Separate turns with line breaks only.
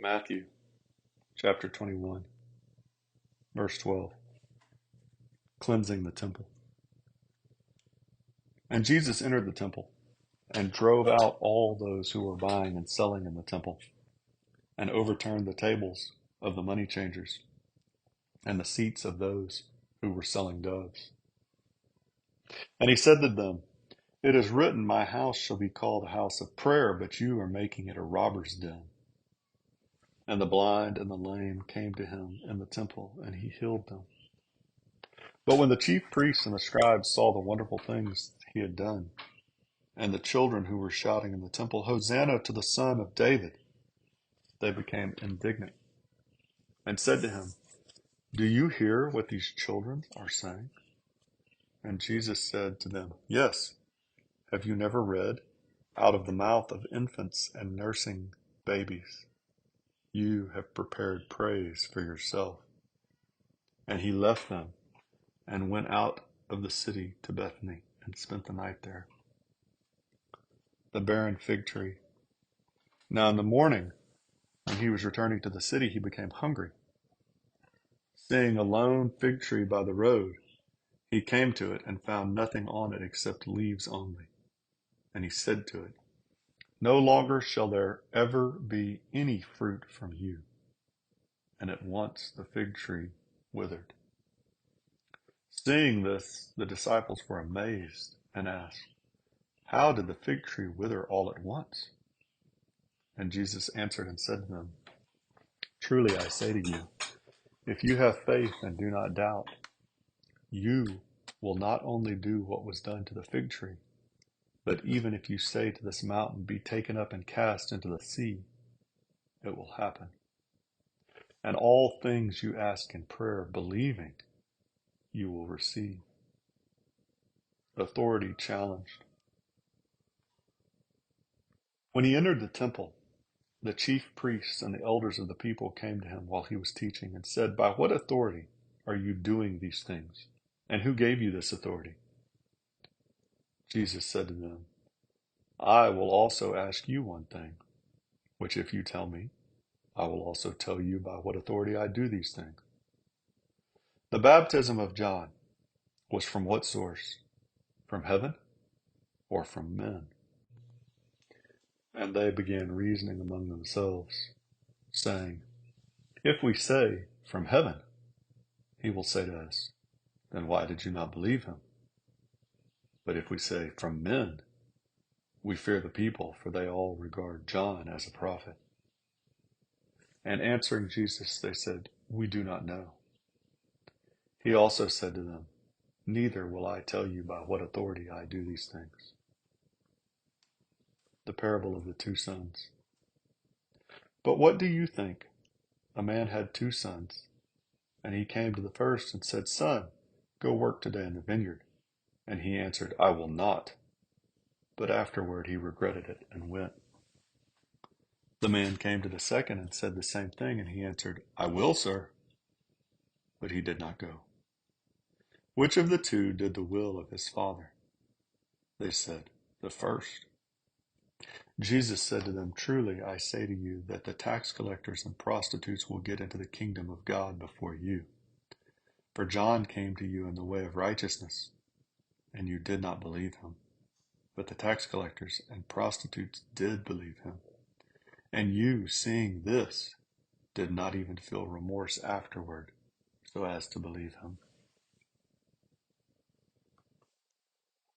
Matthew chapter 21, verse 12, cleansing the temple. And Jesus entered the temple and drove out all those who were buying and selling in the temple, and overturned the tables of the money changers and the seats of those who were selling doves. And he said to them, "It is written, my house shall be called a house of prayer, but you are making it a robber's den." And the blind and the lame came to him in the temple, and he healed them. But when the chief priests and the scribes saw the wonderful things he had done, and the children who were shouting in the temple, "Hosanna to the Son of David," they became indignant and said to him, "Do you hear what these children are saying?" And Jesus said to them, "Yes. Have you never read, out of the mouth of infants and nursing babies, you have prepared praise for yourself?" And he left them and went out of the city to Bethany and spent the night there. The barren fig tree. Now in the morning, when he was returning to the city, he became hungry. Seeing a lone fig tree by the road, he came to it and found nothing on it except leaves only. And he said to it, "No longer shall there ever be any fruit from you." And at once the fig tree withered. Seeing this, the disciples were amazed and asked, "How did the fig tree wither all at once?" And Jesus answered and said to them, "Truly I say to you, if you have faith and do not doubt, you will not only do what was done to the fig tree, but even if you say to this mountain, 'Be taken up and cast into the sea,' it will happen. And all things you ask in prayer, believing, you will receive." Authority challenged. When he entered the temple, the chief priests and the elders of the people came to him while he was teaching and said, "By what authority are you doing these things? And who gave you this authority?" Jesus said to them, "I will also ask you one thing, which if you tell me, I will also tell you by what authority I do these things. The baptism of John was from what source? From heaven or from men?" And they began reasoning among themselves, saying, "If we say, 'From heaven,' he will say to us, 'Then why did you not believe him?' But if we say, 'From men,' we fear the people, for they all regard John as a prophet." And answering Jesus, they said, "We do not know." He also said to them, "Neither will I tell you by what authority I do these things." The parable of the two sons. But what do you think? A man had two sons, and he came to the first and said, "Son, go work today in the vineyard." And he answered, "I will not." But afterward he regretted it and went. The man came to the second and said the same thing, and he answered, "I will, sir." But he did not go. Which of the two did the will of his father? They said, "The first." Jesus said to them, "Truly I say to you that the tax collectors and prostitutes will get into the kingdom of God before you. For John came to you in the way of righteousness, and you did not believe him. But the tax collectors and prostitutes did believe him. And you, seeing this, did not even feel remorse afterward, so as to believe him."